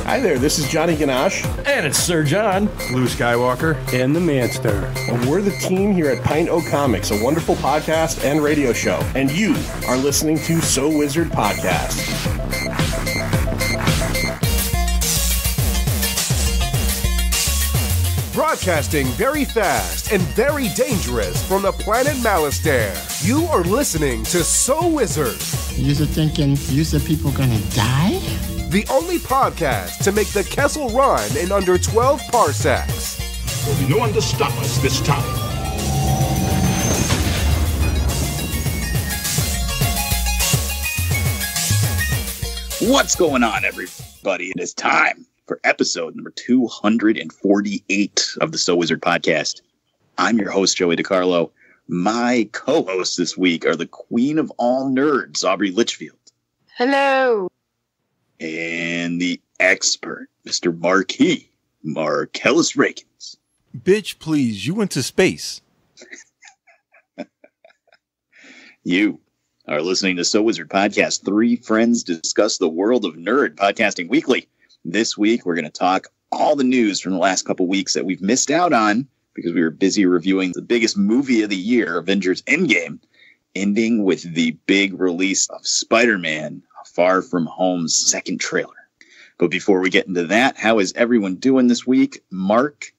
Hi there, this is Johnny Ganache. And it's Sir John. Luke Skywalker. And the Manster. And we're the team here at Pint O Comics, a wonderful podcast and radio show. And you are listening to So Wizard Podcast. Broadcasting very fast and very dangerous from the planet Malastare. You are listening to So Wizard. You're thinking people gonna die? The only podcast to make the Kessel Run in under 12 parsecs. There'll be no one to stop us this time. What's going on, everybody? It is time for episode number 248 of the So Wizard Podcast. I'm your host, Joey DiCarlo. My co-hosts this week are the queen of all nerds, Aubrey Litchfield. Hello. And the expert, Mr. Marquis, Marcellus Rakins. Bitch, please, you went to space. You are listening to So Wizard Podcast. Three friends discuss the world of nerd podcasting weekly. This week, we're going to talk all the news from the last couple weeks that we've missed out on because we were busy reviewing the biggest movie of the year, Avengers Endgame, ending with the big release of Spider-Man Far From Home's second trailer. But before we get into that, how is everyone doing this week? Mark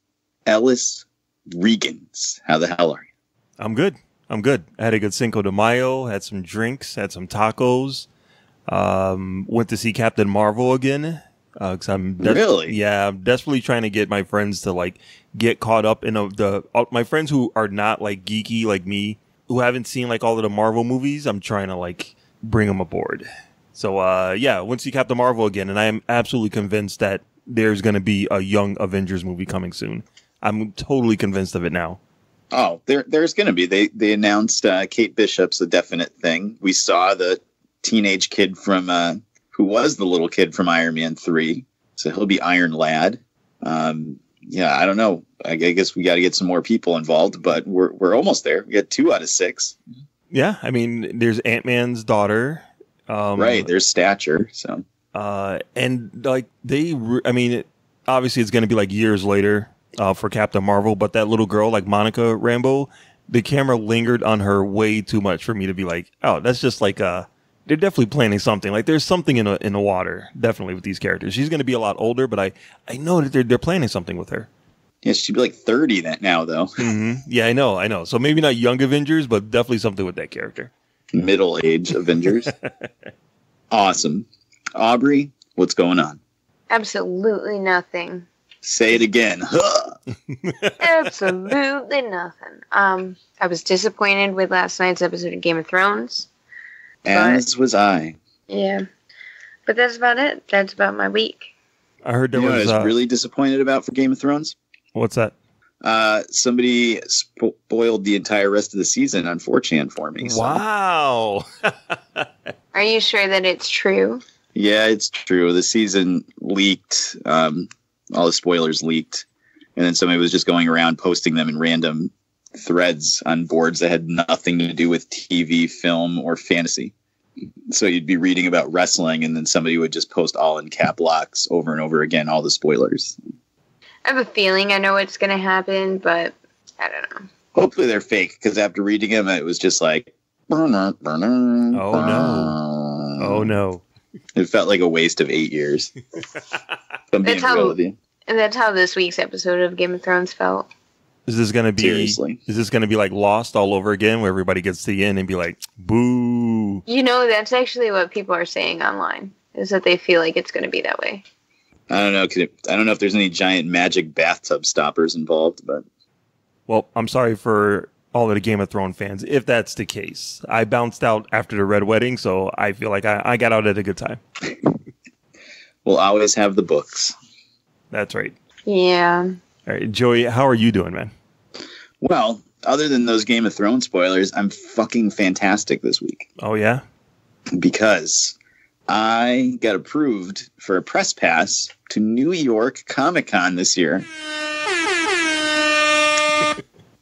Ellis Regans, how the hell are you? I'm good. I had a good Cinco de Mayo, had some drinks, had some tacos, went to see Captain Marvel again. Cause I'm desperately trying to get my friends to get caught up in my friends who are not geeky like me, who haven't seen all of the Marvel movies. I'm trying to bring them aboard. So went to see Captain Marvel again, and I am absolutely convinced that there's going to be a Young Avengers movie coming soon. I'm totally convinced of it now. Oh, there's going to be. They announced Kate Bishop's a definite thing. We saw the teenage kid from who was the little kid from Iron Man 3. So he'll be Iron Lad. I don't know. I guess we got to get some more people involved, but we're almost there. We got 2 out of 6. Yeah, I mean, there's Ant-Man's daughter. Right, there's Stature. So, obviously it's going to be years later for Captain Marvel, but that little girl, Monica Rambeau, the camera lingered on her way too much for me to be oh, that's just they're definitely planning something. There's something in the water, definitely, with these characters. She's going to be a lot older, but I know that they're planning something with her. Yeah, she'd be 30 now, though. Mm-hmm. Yeah, I know. So maybe not Young Avengers, but definitely something with that character. Middle-age Avengers. Awesome. Aubrey, what's going on? Absolutely nothing. Say it again. Absolutely nothing. I was disappointed with last night's episode of Game of Thrones. As was I. Yeah. But that's about it. That's about my week. I heard there was... what I was really disappointed about for Game of Thrones? What's that? Somebody spoiled the entire rest of the season on 4chan for me. So. Wow. Are you sure that it's true? Yeah, it's true. The season leaked. All the spoilers leaked. And then somebody was just going around posting them in random threads on boards that had nothing to do with TV, film, or fantasy. So you'd be reading about wrestling, and then somebody would just post all in cap locks over and over again, all the spoilers. I have a feeling I know what's going to happen, but I don't know. Hopefully they're fake, because after reading them, it was just Oh, no. Oh, no. It felt like a waste of 8 years. I'm being real with you. And that's how this week's episode of Game of Thrones felt. Is this going to be? Seriously. Is this going to be Lost all over again, where everybody gets to the end and be boo? That's actually what people are saying online, is that they feel like it's going to be that way. I don't know. I don't know if there's any giant magic bathtub stoppers involved, but. Well, I'm sorry for all of the Game of Thrones fans, if that's the case. I bounced out after the Red Wedding, so I feel like I got out at a good time. We'll always have the books. That's right. Yeah. All right, Joey, how are you doing, man? Well, other than those Game of Thrones spoilers, I'm fucking fantastic this week. Oh, yeah? Because I got approved for a press pass to New York Comic-Con this year.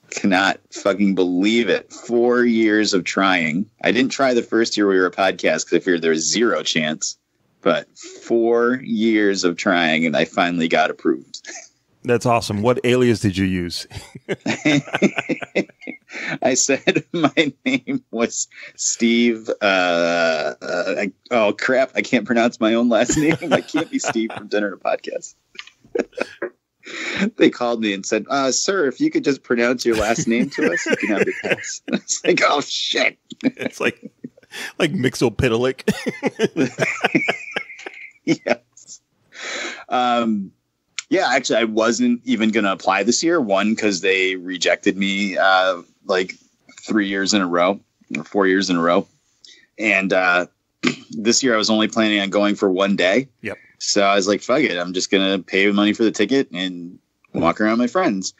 Cannot fucking believe it. 4 years of trying. I didn't try the first year we were a podcast because I figured there was zero chance. but 4 years of trying, and I finally got approved. That's awesome. What alias did you use? I said my name was Steve. Oh, crap. I can't pronounce my own last name. I can't be Steve from Dinner to Podcast. They called me and said, sir, if you could just pronounce your last name to us, you can have your pass. It's like, oh, shit. It's like Mixopitalik. Yes. Yeah, actually, I wasn't even going to apply this year. One, because they rejected me like 3 years in a row or 4 years in a row. And this year I was only planning on going for 1 day. Yep. So I was like, fuck it. I'm just going to pay money for the ticket and walk around with my friends.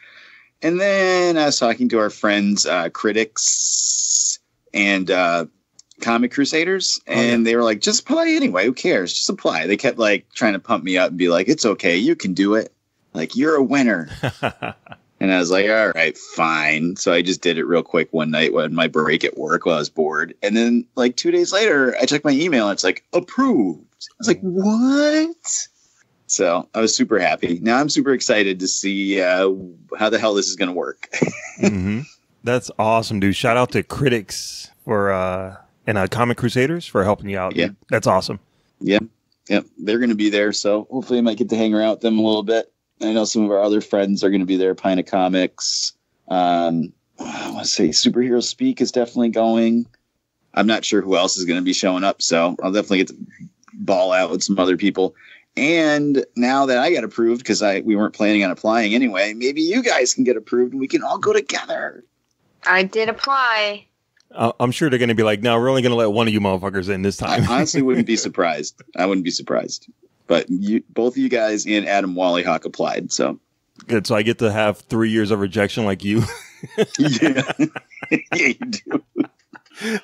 And then I was talking to our friends, Critics and Comic Crusaders, and they were like, just apply anyway. Who cares? Just apply. They kept like trying to pump me up and be like, it's okay. You can do it. Like, you're a winner. And I was like, all right, fine. So I just did it real quick one night when my break at work while I was bored. And then like 2 days later, I checked my email and it's like, approved. I was like, what? So I was super happy. Now I'm super excited to see how the hell this is going to work. Mm-hmm. That's awesome, dude. Shout out to Critics for and Comic Crusaders for helping you out. Yeah. That's awesome. Yeah. Yeah. They're going to be there. So hopefully I might get to hang around with them a little bit. I know some of our other friends are going to be there. Pint of Comics. I want to say Superhero Speak is definitely going. I'm not sure who else is going to be showing up. So I'll definitely get to ball out with some other people. And now that I got approved, because we weren't planning on applying anyway, maybe you guys can get approved and we can all go together. I did apply. I'm sure they're going to be like, no, we're only going to let one of you motherfuckers in this time. I honestly wouldn't be surprised. I wouldn't be surprised. But both of you guys and Adam Wallyhawk applied. So good. So I get to have 3 years of rejection like you. Yeah. Yeah, you do.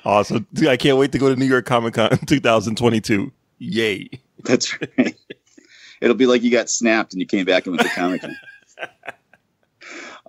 Awesome. Dude, I can't wait to go to New York Comic Con 2022. Yay. That's right. It'll be like you got snapped and you came back and went to Comic Con.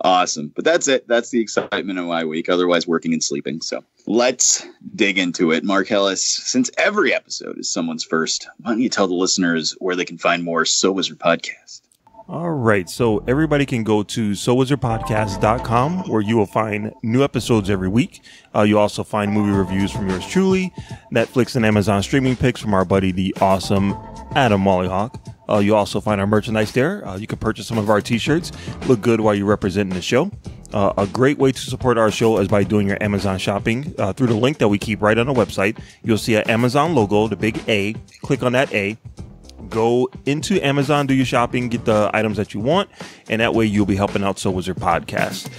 Awesome. But that's it. That's the excitement of my week. Otherwise, working and sleeping. So let's dig into it. Mark Ellis, since every episode is someone's first, why don't you tell the listeners where they can find more So Wizard Podcast? All right. So everybody can go to SoWizardPodcast.com where you will find new episodes every week. You also find movie reviews from yours truly, Netflix and Amazon streaming picks from our buddy, the awesome Adam Wallyhawk. You also find our merchandise there. You can purchase some of our t-shirts. Look good while you're representing the show. A great way to support our show is by doing your Amazon shopping through the link that we keep right on the website. You'll see an Amazon logo, the big A. Click on that A. Go into Amazon, do your shopping, get the items that you want, and that way you'll be helping out So Wizard Podcast.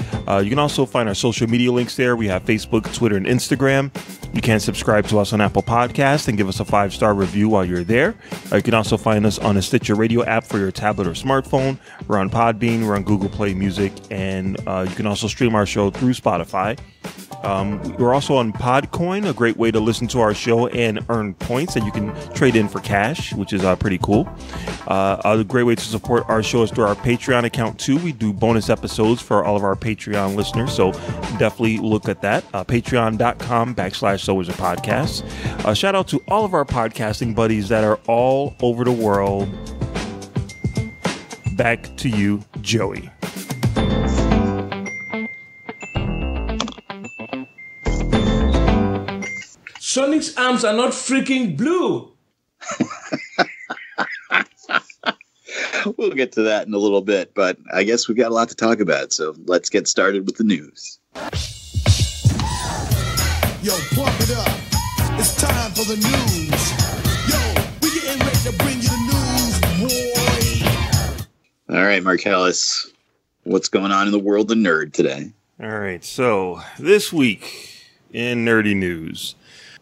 You can also find our social media links there. We have Facebook, Twitter, and Instagram. You can subscribe to us on Apple Podcasts and give us a 5-star review while you're there. You can also find us on a Stitcher Radio app for your tablet or smartphone. We're on Podbean, we're on Google Play Music, and you can also stream our show through Spotify. We're also on Podcoin, a great way to listen to our show and earn points that you can trade in for cash, which is pretty cool. A great way to support our show is through our Patreon account too. We do bonus episodes for all of our Patreon listeners, so definitely look at that. Patreon.com/SoWizardPodcast. Shout out to all of our podcasting buddies that are all over the world. Back to you, Joey. Sonic's arms are not freaking blue. We'll get to that in a little bit, but I guess we've got a lot to talk about, so let's get started with the news. Yo, pump it up. It's time for the news. Yo, we getting ready to bring you the news, boy. All right, Mark Ellis, what's going on in the world of nerd today? All right, so this week in nerdy news,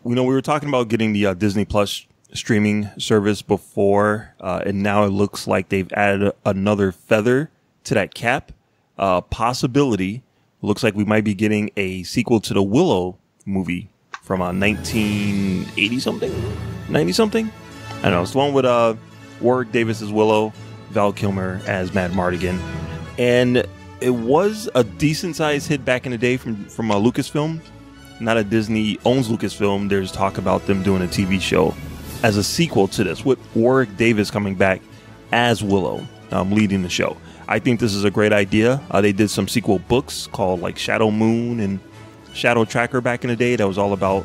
we were talking about getting the Disney Plus streaming service before, and now it looks like they've added another feather to that cap. Possibility. Looks like we might be getting a sequel to the Willow movie from 1980-something? 90-something? I don't know. It's the one with Warwick Davis as Willow, Val Kilmer as Mad Mardigan. And it was a decent-sized hit back in the day from Lucasfilm. Now that Disney owns Lucasfilm, there's talk about them doing a TV show as a sequel to this, with Warwick Davis coming back as Willow, leading the show. I think this is a great idea. They did some sequel books called like Shadow Moon and Shadow Tracker back in the day. That was all about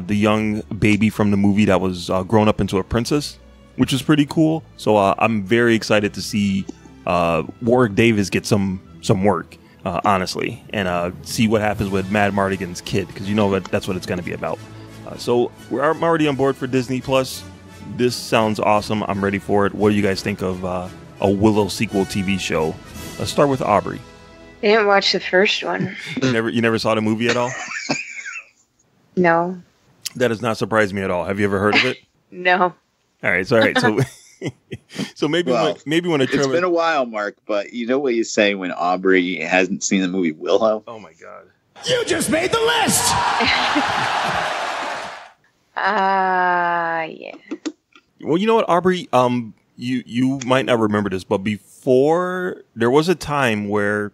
the young baby from the movie that was grown up into a princess, which is pretty cool. So I'm very excited to see Warwick Davis get some work, honestly, and see what happens with Mad Mardigan's kid, because you know that's what it's going to be about. So I'm already on board for Disney Plus. This sounds awesome. I'm ready for it. What do you guys think of a Willow sequel TV show? Let's start with Aubrey. I didn't watch the first one. You never saw the movie at all? No. That does not surprise me at all. Have you ever heard of it? No. All right. So so maybe when it's been a while, Mark, but you know what you say when Aubrey hasn't seen the movie Willow? Oh my God. You just made the list. Yeah. Well, you know what, Aubrey? You might not remember this, but before there was a time where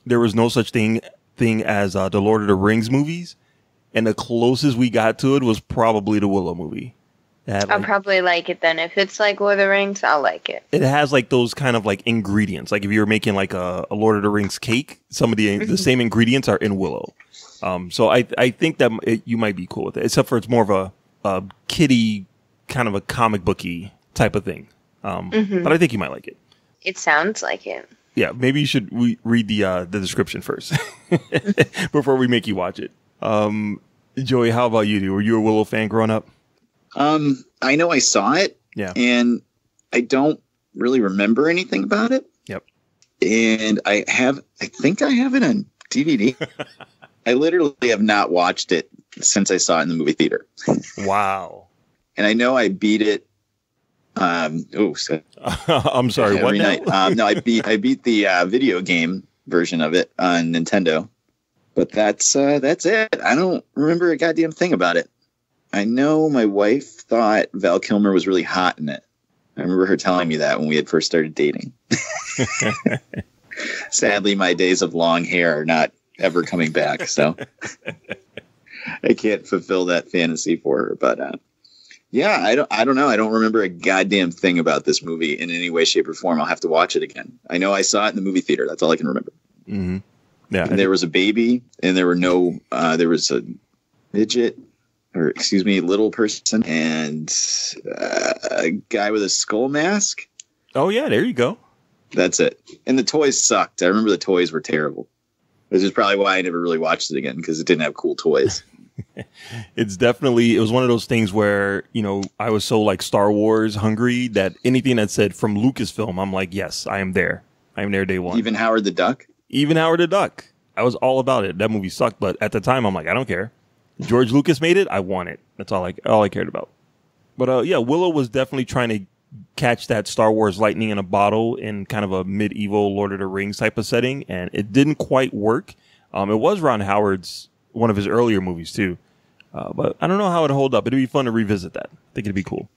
there was no such thing as the Lord of the Rings movies, and the closest we got to it was probably the Willow movie. I'll probably like it then. If it's like Lord of the Rings, I'll like it. It has like those kind of like ingredients. Like if you're making like a Lord of the Rings cake, some of the same ingredients are in Willow. So I think that you might be cool with it, except for it's more of a kiddie, kind of a comic booky type of thing. But I think you might like it. It sounds like it. Yeah, maybe you should read the description first before we make you watch it. Joey, how about you? Were you a Willow fan growing up? I know I saw it. Yeah. And I don't really remember anything about it. Yep. And I think I have it on DVD. I literally have not watched it since I saw it in the movie theater. Wow. And I know I beat it. I'm sorry. What now? Night. No, I beat the video game version of it on Nintendo. But that's it. I don't remember a goddamn thing about it. I know my wife thought Val Kilmer was really hot in it. I remember her telling me that when we had first started dating. Sadly, my days of long hair are not ever coming back, so I can't fulfill that fantasy for her. But yeah, I don't know. I don't remember a goddamn thing about this movie in any way, shape, or form. I'll have to watch it again. I know I saw it in the movie theater. That's all I can remember. Mm-hmm. Yeah, and there was a baby, and there were no. There was a midget, or excuse me, little person, and a guy with a skull mask. Oh yeah, there you go. That's it. And the toys sucked. I remember the toys were terrible. This is probably why I never really watched it again, because it didn't have cool toys. It was one of those things where, I was so like Star Wars hungry that anything that said from Lucasfilm, I'm like, yes, I am there. I am there day one. Even Howard the Duck? Even Howard the Duck. I was all about it. That movie sucked, but at the time, I'm like, I don't care. George Lucas made it. I want it. That's all I cared about. But yeah, Willow was definitely trying to catch that Star Wars lightning in a bottle in kind of a medieval Lord of the Rings type of setting, and it didn't quite work. It was Ron Howard's one of his earlier movies too, but I don't know how it'd hold up. It'd be fun to revisit that. I think it'd be cool.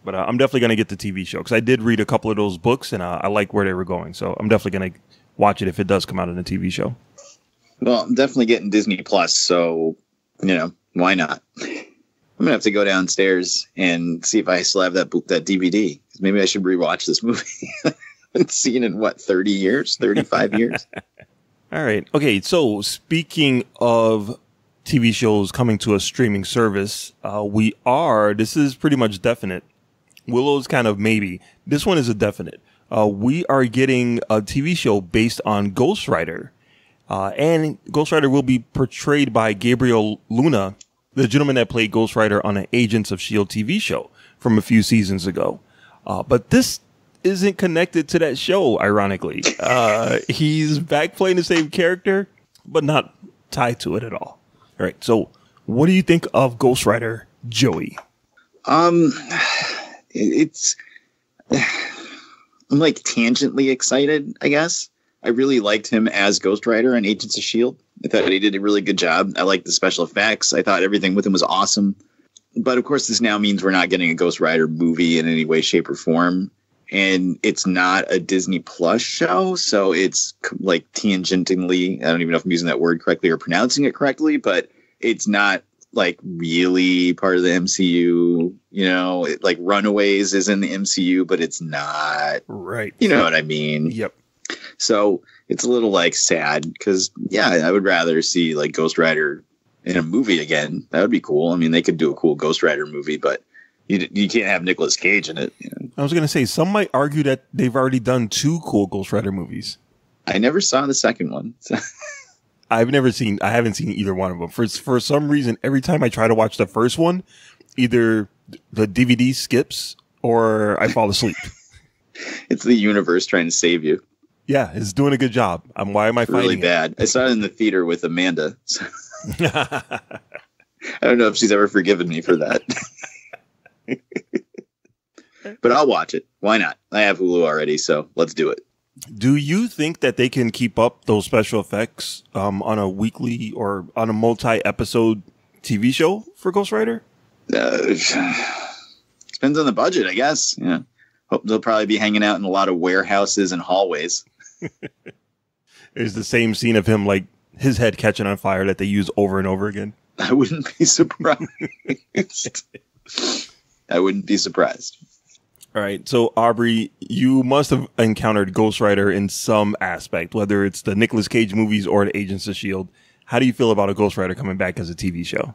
But I'm definitely going to get the TV show, because I did read a couple of those books, and I like where they were going. So I'm definitely going to watch it if it does come out in a TV show. Well, I'm definitely getting Disney Plus, so why not? I'm gonna have to go downstairs and see if I still have that DVD. Maybe I should rewatch this movie. I haven't seen it in 30 years, 35 years. All right. Okay. So speaking of TV shows coming to a streaming service, this is pretty much definite. Willow's kind of maybe. This one is a definite. We are getting a TV show based on Ghost Rider. And Ghost Rider will be portrayed by Gabriel Luna, the gentleman that played Ghost Rider on an Agents of S.H.I.E.L.D. TV show from a few seasons ago. But this isn't connected to that show, ironically. He's back playing the same character, but not tied to it at all. All right, so what do you think of Ghost Rider, Joey? I'm like tangentially excited, I guess. I really liked him as Ghost Rider on Agents of S.H.I.E.L.D. I thought he did a really good job. I liked the special effects. I thought everything with him was awesome. But of course, this now means we're not getting a Ghost Rider movie in any way, shape, or form. And it's not a Disney Plus show. So it's like tangentially, I don't even know if I'm using that word correctly or pronouncing it correctly, but it's not like really part of the MCU. You know, like Runaways is in the MCU, but it's not. Right. You know what I mean? Yep. So it's a little like sad because, yeah, I would rather see like Ghost Rider in a movie again. That would be cool. I mean, they could do a cool Ghost Rider movie, but you can't have Nicolas Cage in it. You know? I was going to say, some might argue that they've already done 2 cool Ghost Rider movies. I never saw the second one. So. I haven't seen either one of them. For some reason, every time I try to watch the first one, either the DVD skips or I fall asleep. It's the universe trying to save you. Yeah, it's doing a good job. Why am I fighting really bad? I saw it in the theater with Amanda. So. I don't know if she's ever forgiven me for that. But I'll watch it. Why not? I have Hulu already, so let's do it. Do you think that they can keep up those special effects on a weekly or on a multi-episode TV show for Ghost Rider? Depends on the budget, I guess. Yeah, hope they'll probably be hanging out in a lot of warehouses and hallways. There's the same scene of him, like his head catching on fire, that they use over and over again. I wouldn't be surprised. I wouldn't be surprised. All right. So, Aubrey, you must have encountered Ghost Rider in some aspect, whether it's the Nicolas Cage movies or the Agents of S.H.I.E.L.D. How do you feel about a Ghost Rider coming back as a TV show?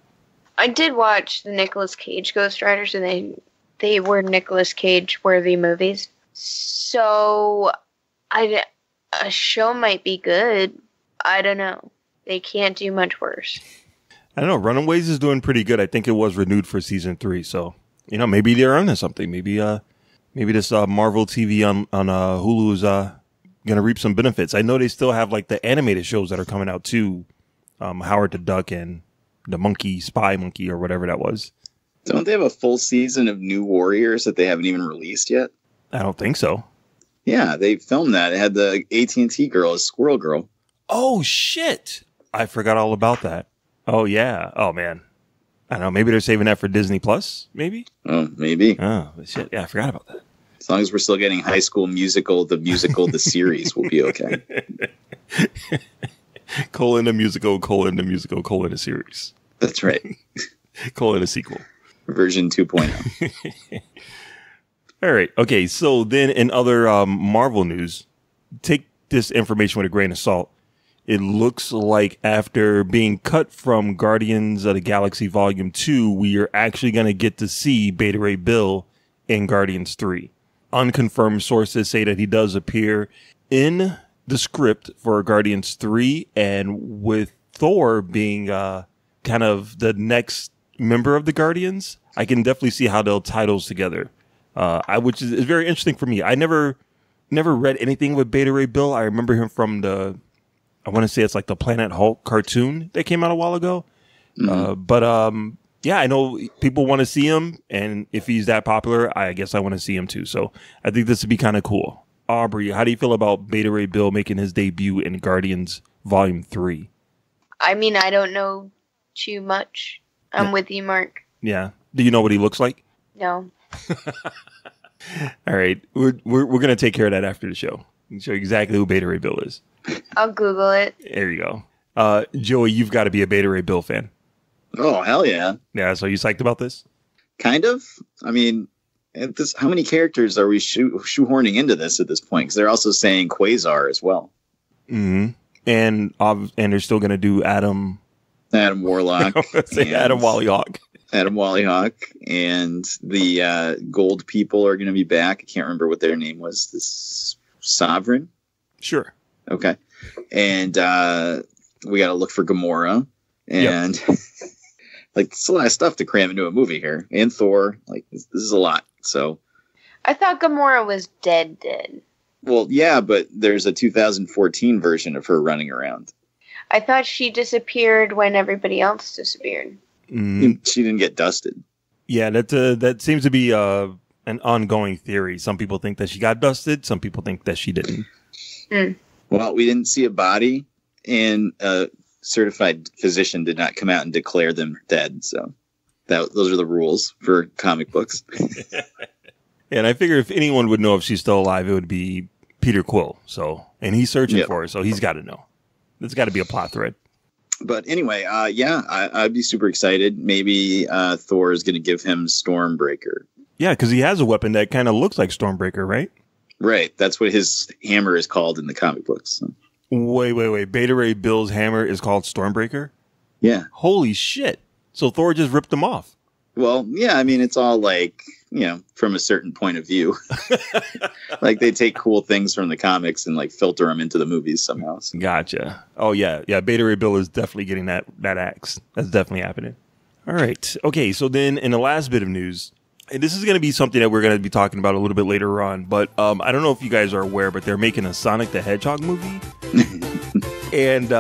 I did watch the Nicolas Cage Ghost Riders, and they were Nicolas Cage worthy movies. So, a show might be good. I don't know. They can't do much worse. I don't know. Runaways is doing pretty good. I think it was renewed for season 3. So, maybe they're onto something. Maybe this Marvel TV on Hulu is going to reap some benefits. I know they still have like the animated shows that are coming out too. Howard the Duck and the Spy Monkey or whatever that was. Don't they have a full season of New Warriors that they haven't even released yet? I don't think so. Yeah, they filmed that. It had the AT&T girl as Squirrel Girl. Oh, shit. I forgot all about that. Oh, yeah. Oh, man. I don't know. Maybe they're saving that for Disney Plus, maybe? Oh, maybe. Oh, shit. Yeah, I forgot about that. As long as we're still getting High School Musical, the series will be okay. The musical, the series. That's right. The sequel. Version 2.0. All right. Okay. So then in other Marvel news, take this information with a grain of salt. It looks like after being cut from Guardians of the Galaxy Volume 2, we are actually going to get to see Beta Ray Bill in Guardians 3. Unconfirmed sources say that he does appear in the script for Guardians 3, and with Thor being kind of the next member of the Guardians, I can definitely see how they'll tie those together. Which is very interesting for me. I never read anything with Beta Ray Bill. I remember him from I want to say it's like the Planet Hulk cartoon that came out a while ago. Mm-hmm. Yeah, I know people want to see him, and if he's that popular, I guess I want to see him too. So I think this would be kind of cool. Aubrey, how do you feel about Beta Ray Bill making his debut in Guardians Volume 3? I mean, I don't know too much. I'm with you, Mark. Yeah. Do you know what he looks like? No. All right. We're going to take care of that after the show. Show you exactly who Beta Ray Bill is. I'll Google it. There you go. Joey, you've got to be a Beta Ray Bill fan. Oh, hell yeah. Yeah, so you psyched about this? Kind of. I mean, how many characters are we shoehorning into this at this point? Because they're also saying Quasar as well. Mm-hmm. And they're still going to do Adam Warlock. Adam Wally-Hawk. Adam Wally-Hawk. And the Gold people are going to be back. I can't remember what their name was. This Sovereign? Sure. Okay. And we got to look for Gamora. And like, it's a lot of stuff to cram into a movie here. And Thor. Like, this is a lot. So I thought Gamora was dead. Well, yeah, but there's a 2014 version of her running around. I thought she disappeared when everybody else disappeared. Mm. She didn't get dusted. Yeah, that seems to be an ongoing theory. Some people think that she got dusted. Some people think that she didn't. Mm. Well, we didn't see a body, and a certified physician did not come out and declare them dead. So those are the rules for comic books. And I figure if anyone would know if she's still alive, it would be Peter Quill. And he's searching for her, so he's got to know. There's got to be a plot thread. But anyway, I'd be super excited. Maybe Thor is going to give him Stormbreaker. Yeah, because he has a weapon that kind of looks like Stormbreaker, right? Right. That's what his hammer is called in the comic books. So. Wait. Beta Ray Bill's hammer is called Stormbreaker? Yeah. Holy shit. So Thor just ripped him off. Well, yeah, I mean, it's all like, from a certain point of view. Like they take cool things from the comics and like filter them into the movies somehow. So. Gotcha. Oh, yeah. Yeah, Beta Ray Bill is definitely getting that axe. That's definitely happening. All right. Okay, so then in the last bit of news, and this is going to be something that we're going to be talking about a little bit later on, but I don't know if you guys are aware, but they're making a Sonic the Hedgehog movie. And,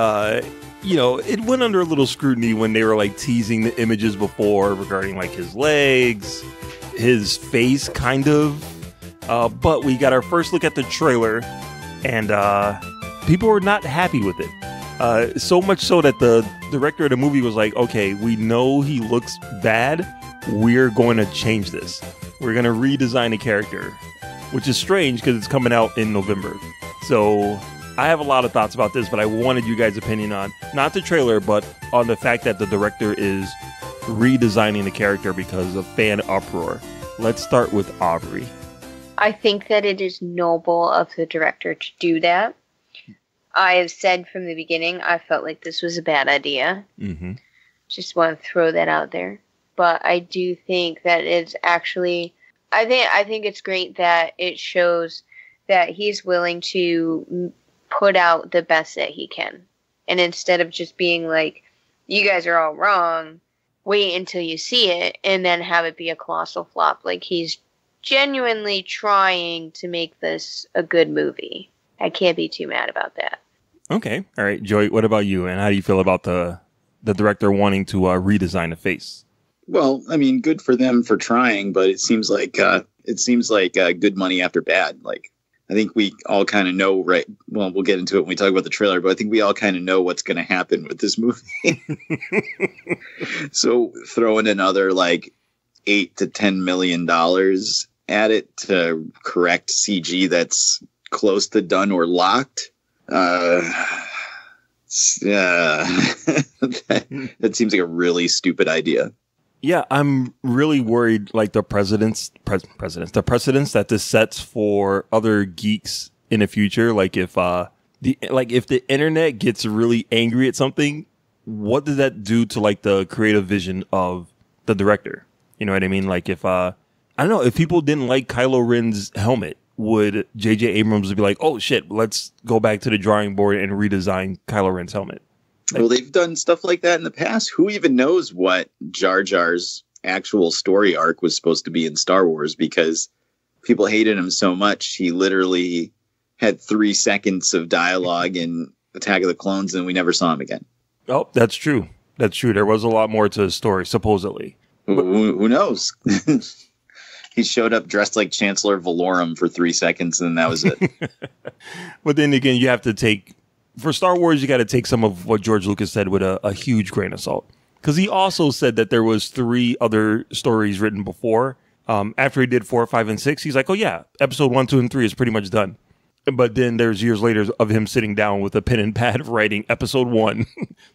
it went under a little scrutiny when they were like teasing the images before regarding like his legs, his face kind of. But we got our first look at the trailer and people were not happy with it. So much so that the director of the movie was like, okay, we know he looks bad. We're going to change this. We're going to redesign the character, which is strange because it's coming out in November. So I have a lot of thoughts about this, but I wanted you guys' opinion on not the trailer, but on the fact that the director is redesigning the character because of fan uproar. Let's start with Aubrey. I think that it is noble of the director to do that. I have said from the beginning, I felt like this was a bad idea. Mm-hmm. Just want to throw that out there. But I do think that it's actually, I think it's great that it shows that he's willing to put out the best that he can. And instead of just being like, you guys are all wrong, wait until you see it and then have it be a colossal flop. Like he's genuinely trying to make this a good movie. I can't be too mad about that. Okay. All right. Joy, what about you? And how do you feel about the director wanting to redesign the face? Well, I mean, good for them for trying, but it seems like good money after bad. Like, I think we all kind of know, right? Well, we'll get into it when we talk about the trailer, but I think we all kind of know what's going to happen with this movie. So throwing another like $8 to $10 million at it to correct CG that's close to done or locked. That seems like a really stupid idea. Yeah, I'm really worried, like the precedents that this sets for other geeks in the future. Like if the internet gets really angry at something, what does that do to like the creative vision of the director? You know what I mean? Like if I don't know, if people didn't like Kylo Ren's helmet, would J.J. Abrams be like, oh shit, let's go back to the drawing board and redesign Kylo Ren's helmet? Well, they've done stuff like that in the past. Who even knows what Jar Jar's actual story arc was supposed to be in Star Wars, because people hated him so much. He literally had 3 seconds of dialogue in Attack of the Clones and we never saw him again. Oh, that's true. That's true. There was a lot more to his story, supposedly. Who knows? He showed up dressed like Chancellor Valorum for 3 seconds and that was it. But then again, you have to take... For Star Wars, you got to take some of what George Lucas said with a huge grain of salt. Because he also said that there was 3 other stories written before. After he did 4, 5, and 6, he's like, oh yeah, episode 1, 2, and 3 is pretty much done. But then there's years later of him sitting down with a pen and pad writing episode 1.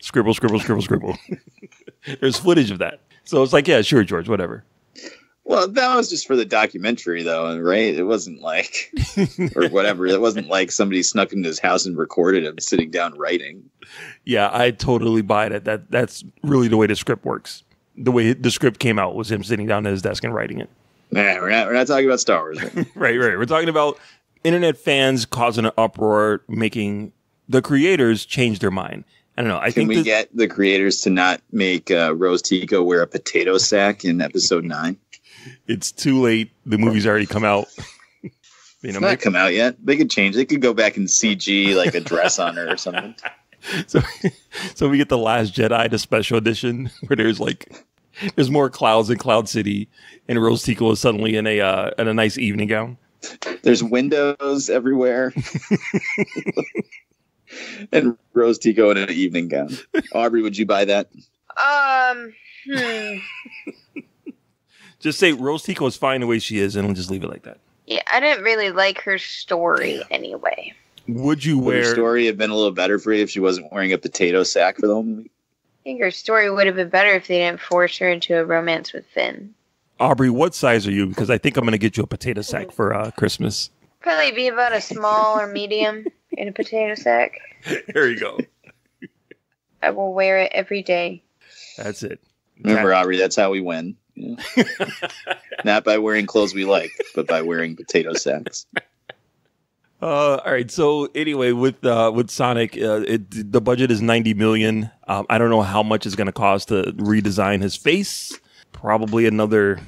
Scribble, scribble, scribble, scribble. There's footage of that. So it's like, yeah, sure, George, whatever. Well, that was just for the documentary, though, right? It wasn't like, or whatever. It wasn't like somebody snuck into his house and recorded him sitting down writing. Yeah, I totally buy that. That's really the way the script works. The way the script came out was him sitting down at his desk and writing it. Nah, we're not talking about Star Wars. Right. We're talking about internet fans causing an uproar, making the creators change their mind. I don't know. Can we get the creators to not make Rose Tico wear a potato sack in episode 9? It's too late. The movie's already come out. It's not come out yet. They could change. They could go back and CG like a dress on her or something. So we get the Last Jedi, the special edition, where there's more clouds in Cloud City, and Rose Tico is suddenly in a nice evening gown. There's windows everywhere, and Rose Tico in an evening gown. Aubrey, would you buy that? Just say Rose Tico is fine the way she is, and we'll just leave it like that. Yeah, I didn't really like her story anyway. Would you wear... Would her story have been a little better for you if she wasn't wearing a potato sack for the whole movie? think her story would have been better if they didn't force her into a romance with Finn. Aubrey, what size are you? Because I think I'm going to get you a potato sack for Christmas. Probably be about a small or medium in a potato sack. There you go. I will wear it every day. That's it. Remember, Aubrey, that's how we win. You know? Not by wearing clothes we like, but by wearing potato sacks. All right. So anyway, with Sonic, the budget is $90 million. I don't know how much it's going to cost to redesign his face. Probably another,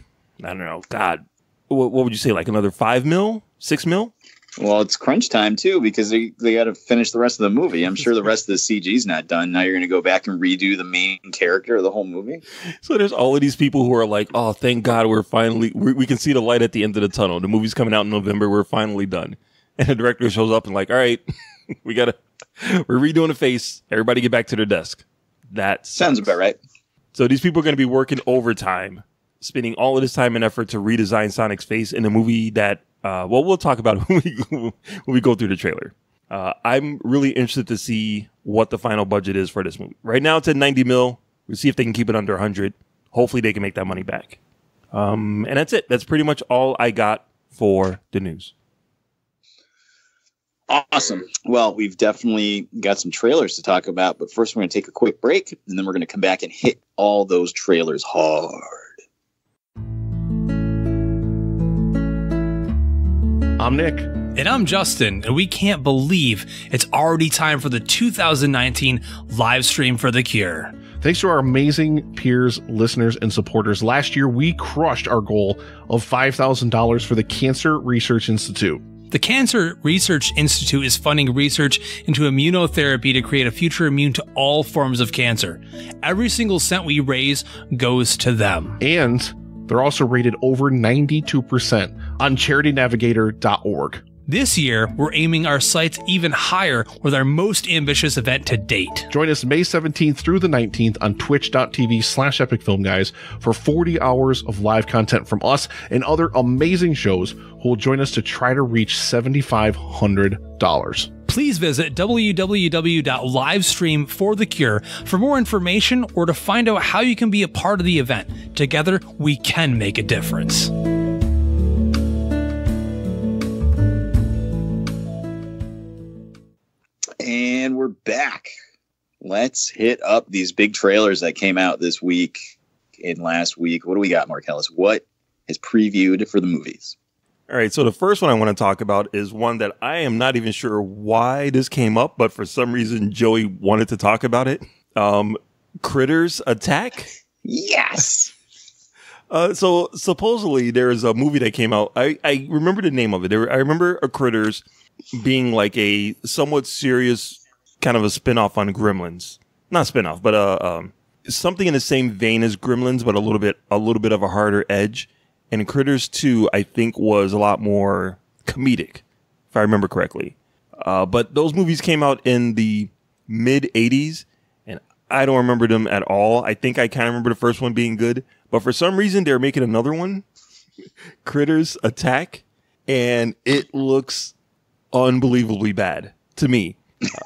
I don't know. God, what would you say? Like another $5 million, $6 million? Well, it's crunch time too because they got to finish the rest of the movie. I'm sure the rest of the CG's not done. Now you're going to go back and redo the main character of the whole movie. So there's all of these people who are like, "Oh, thank God, we can see the light at the end of the tunnel. The movie's coming out in November. We're finally done." And the director shows up and like, "All right, we're redoing the face. Everybody get back to their desk." That sounds about right. So these people are going to be working overtime, spending all of this time and effort to redesign Sonic's face in a movie that, we'll talk about when we go through the trailer. I'm really interested to see what the final budget is for this movie. Right now it's at 90 mil. We'll see if they can keep it under 100. Hopefully they can make that money back. And that's it. That's pretty much all I got for the news. Awesome. Well, we've definitely got some trailers to talk about, but first we're going to take a quick break, and then we're going to come back and hit all those trailers hard. I'm Nick. And I'm Justin, and we can't believe it's already time for the 2019 live stream for The Cure. Thanks to our amazing peers, listeners, and supporters, last year we crushed our goal of $5,000 for the Cancer Research Institute. The Cancer Research Institute is funding research into immunotherapy to create a future immune to all forms of cancer. Every single cent we raise goes to them. And they're also rated over 92% on charitynavigator.org. This year, we're aiming our sights even higher with our most ambitious event to date. Join us May 17th through the 19th on twitch.tv/epicfilmguys for 40 hours of live content from us and other amazing shows who will join us to try to reach $7,500. Please visit www.livestreamforthecure for more information or to find out how you can be a part of the event. Together, we can make a difference. And we're back. Let's hit up these big trailers that came out this week and last week. What do we got, Marcellus? What is previewed for the movies? All right, so the first one I want to talk about is one that I am not even sure why this came up, but for some reason Joey wanted to talk about it. Critters Attack? Yes! So supposedly there is a movie that came out. I remember the name of it. I remember a Critters being like a somewhat serious kind of a spinoff on Gremlins. Not spinoff, but something in the same vein as Gremlins, but a little bit of a harder edge. And Critters 2, I think, was a lot more comedic, if I remember correctly. But those movies came out in the mid 80s, and I don't remember them at all. I think I kind of remember the first one being good, but for some reason they're making another one, Critters Attack, and it looks unbelievably bad to me.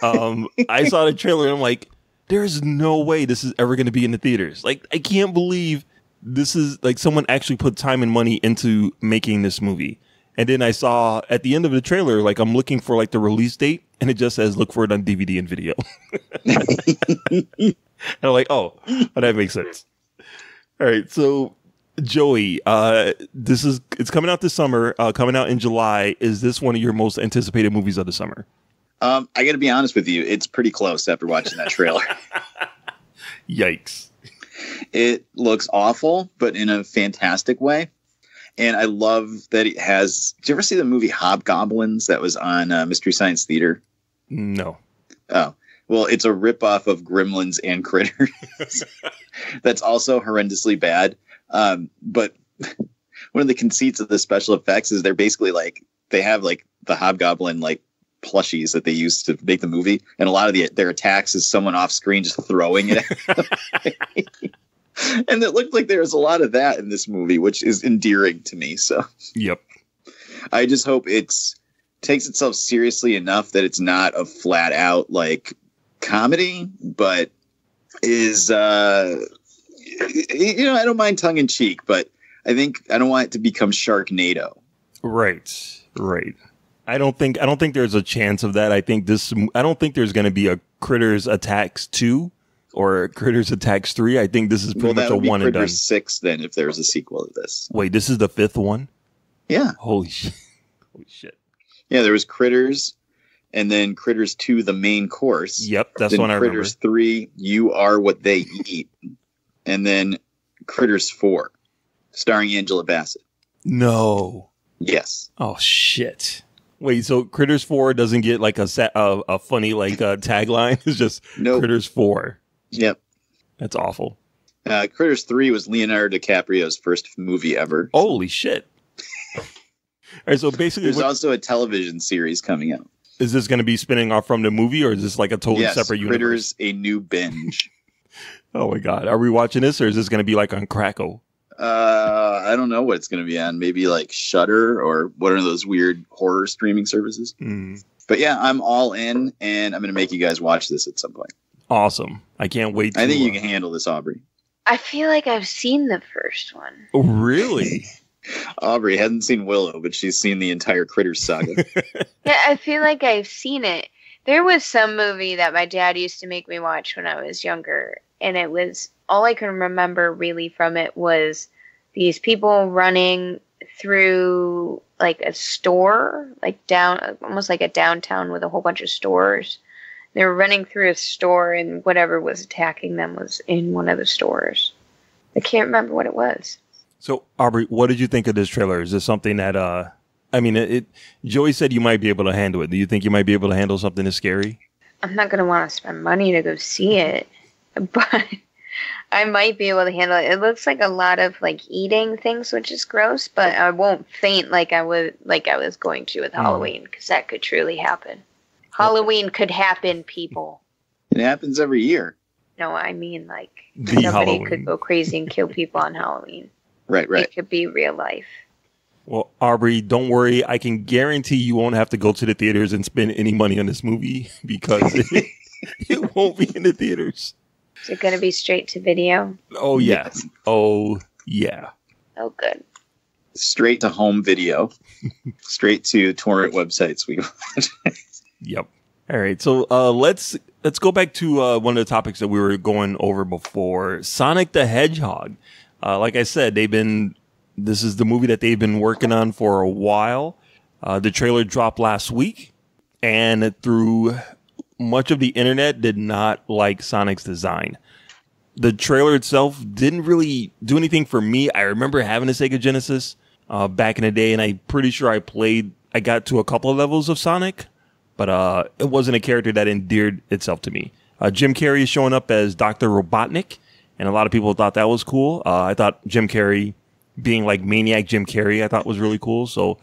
I saw the trailer and I'm like, there's no way this is ever going to be in the theaters. Like, I can't believe this is like someone actually put time and money into making this movie. And then I saw at the end of the trailer, like I'm looking for like the release date and it just says, look for it on DVD and video. And I'm like, oh, that makes sense. All right. So Joey, it's coming out this summer, coming out in July. Is this one of your most anticipated movies of the summer? I got to be honest with you. It's pretty close after watching that trailer. Yikes. It looks awful, but in a fantastic way. And I love that it has... Did you ever see the movie Hobgoblins that was on Mystery Science Theater? No. Oh. Well, it's a ripoff of Gremlins and Critters. That's also horrendously bad. But one of the conceits of the special effects is they're basically like... They have like the Hobgoblin like plushies that they used to make the movie. And a lot of their attacks is someone off screen just throwing it. And it looked like there was a lot of that in this movie, which is endearing to me. So, yep. I just hope takes itself seriously enough that it's not a flat out like comedy, but is, I don't mind tongue in cheek, but I think I don't want it to become Sharknado. Right. I don't think there's a chance of that. I don't think there's going to be a Critters Attacks 2 or Critters Attacks 3. I think this is pretty much a one and done. Critters 6 then if there's a sequel to this. Wait, this is the 5th one? Yeah. Holy shit. Yeah, there was Critters, and then Critters 2, the main course. Yep, that's one I remember. Critters 3, You Are What They Eat. And then Critters 4, starring Angela Bassett. No. Yes. Oh, shit. Wait, so Critters 4 doesn't get like a funny tagline? It's just Critters 4. Yep. That's awful. Critters 3 was Leonardo DiCaprio's first movie ever. Holy shit. All right, so basically... There's also a television series coming out. Is this going to be spinning off from the movie, or is this like a totally separate universe? Critters, a new binge. Oh my God. Are we watching this, or is this going to be like on Crackle? I don't know what it's going to be on. Maybe like Shudder or one of those weird horror streaming services. Mm. But yeah, I'm all in, and I'm going to make you guys watch this at some point. Awesome. I can't wait to... I think you can handle this, Aubrey. I feel like I've seen the first one. Oh, really? Aubrey hasn't seen Willow, but she's seen the entire Critters saga. Yeah, I feel like I've seen it. There was some movie that my dad used to make me watch when I was younger, and it was... all I can remember really from it was these people running through like a store, like down, almost like a downtown with a whole bunch of stores. They were running through a store, and whatever was attacking them was in one of the stores. I can't remember what it was. So, Aubrey, what did you think of this trailer? Is this something that, Joey said you might be able to handle it. Do you think you might be able to handle something this scary? I'm not going to want to spend money to go see it, but I might be able to handle it. It looks like a lot of like eating things, which is gross, but I won't faint like I was going to with Halloween, because that could truly happen. Halloween could happen, people. It happens every year. No, I mean like somebody Halloween could go crazy and kill people on Halloween. Right. It could be real life. Well, Aubrey, don't worry. I can guarantee you won't have to go to the theaters and spend any money on this movie, because it won't be in the theaters. Is it going to be straight to video? Oh, yeah. Yes. Oh, yeah. Oh, good. Straight to home video. Straight to torrent websites we watch. Yep. All right. So let's go back to one of the topics that we were going over before. Sonic the Hedgehog. Like I said, this is the movie that they've been working on for a while. The trailer dropped last week, and through much of the internet did not like Sonic's design. The trailer itself didn't really do anything for me. I remember having a Sega Genesis back in the day, and I'm pretty sure I got to a couple of levels of Sonic, but it wasn't a character that endeared itself to me. Jim Carrey is showing up as Dr. Robotnik, and a lot of people thought that was cool. I thought Jim Carrey being like Maniac Jim Carrey, I thought was really cool. So,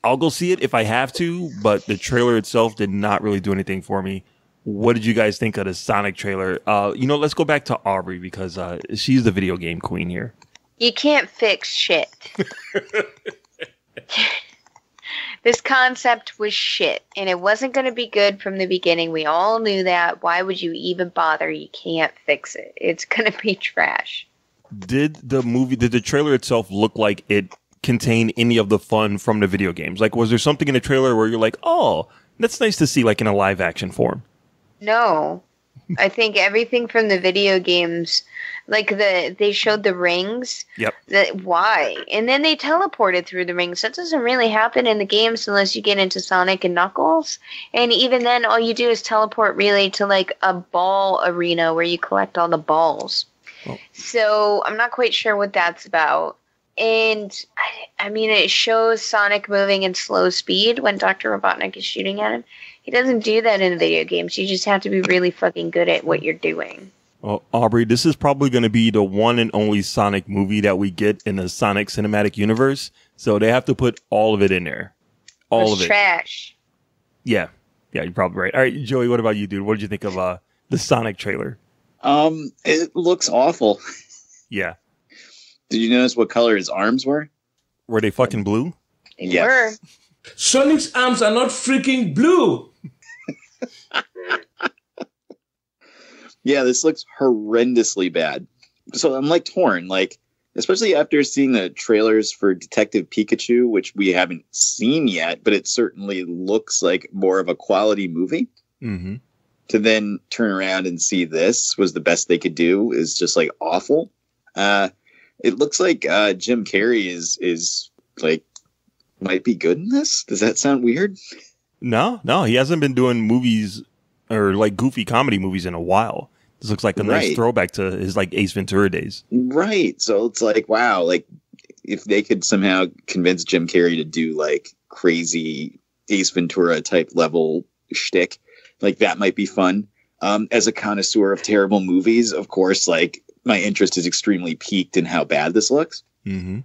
I'll go see it if I have to, but the trailer itself did not really do anything for me. What did you guys think of the Sonic trailer? Let's go back to Aubrey, because she's the video game queen here. You can't fix shit. This concept was shit, and it wasn't going to be good from the beginning. We all knew that. Why would you even bother? You can't fix it. It's going to be trash. Did the trailer itself look like it contained any of the fun from the video games? Like, was there something in the trailer where you're like, oh, that's nice to see, like in a live action form? No. I think everything from the video games, like they showed the rings. Yep. Why? And then they teleported through the rings. That doesn't really happen in the games unless you get into Sonic and Knuckles. And even then, all you do is teleport really to like a ball arena where you collect all the balls. Oh. So I'm not quite sure what that's about. And I mean, it shows Sonic moving in slow speed when Dr. Robotnik is shooting at him. He doesn't do that in video games. You just have to be really fucking good at what you're doing. Well, Aubrey, this is probably going to be the one and only Sonic movie that we get in the Sonic Cinematic Universe. So they have to put all of it in there. All of it. Trash. Yeah, you're probably right. All right, Joey, what about you, dude? What did you think of the Sonic trailer? It looks awful. Yeah. Did you notice what color his arms were? Were they fucking blue? They were. Sonic's arms are not freaking blue. Yeah, this looks horrendously bad. So I'm like torn, like, especially after seeing the trailers for Detective Pikachu, which we haven't seen yet, but it certainly looks like more of a quality movie. Mm-hmm. To then turn around and see this was the best they could do is just like awful. It looks like Jim Carrey is like might be good in this. Does that sound weird? No, he hasn't been doing movies or like goofy comedy movies in a while. This looks like a nice throwback to his like Ace Ventura days. Right. So it's like, wow, like if they could somehow convince Jim Carrey to do like crazy Ace Ventura type level shtick, like that might be fun. As a connoisseur of terrible movies, of course, like my interest is extremely piqued in how bad this looks. Mm-hmm.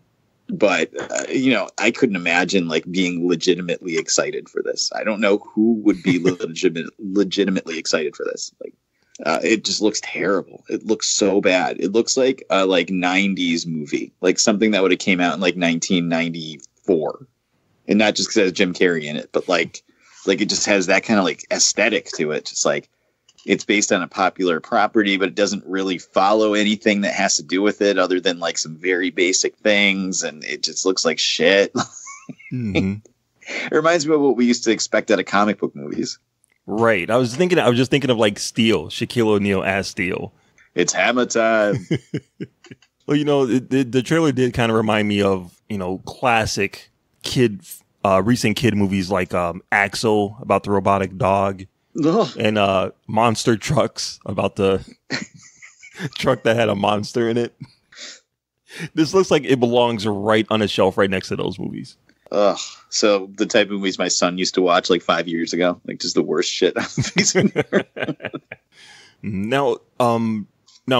But, I couldn't imagine like being legitimately excited for this. I don't know who would be legitimately excited for this. Like, it just looks terrible. It looks so bad. It looks like a 90s movie, like something that would have came out in like 1994, and not just because it has Jim Carrey in it, but like it just has that kind of like aesthetic to it. Just like it's based on a popular property, but it doesn't really follow anything that has to do with it other than like some very basic things. And it just looks like shit. Mm-hmm. It reminds me of what we used to expect out of comic book movies. Right. I was just thinking of like Steel, Shaquille O'Neal as Steel. It's hammer time. Well, the trailer did kind of remind me of, classic recent kid movies like Axel about the robotic dog. Ugh. And Monster Trucks about the truck that had a monster in it. This looks like it belongs right on a shelf right next to those movies. Ugh. So the type of movies my son used to watch like 5 years ago, like just the worst shit. Now,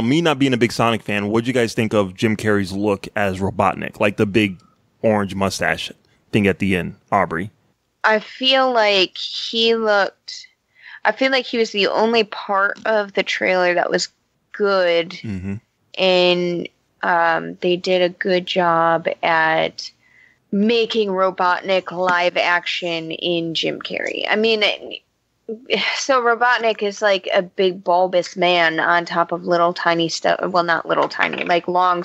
me not being a big Sonic fan, what'd you guys think of Jim Carrey's look as Robotnik? Like the big orange mustache thing at the end, Aubrey? I feel like he was the only part of the trailer that was good. Mm-hmm. And they did a good job at making Robotnik live action in Jim Carrey. I mean, so Robotnik is like a big bulbous man on top of little tiny stuff. Well, not little tiny, like long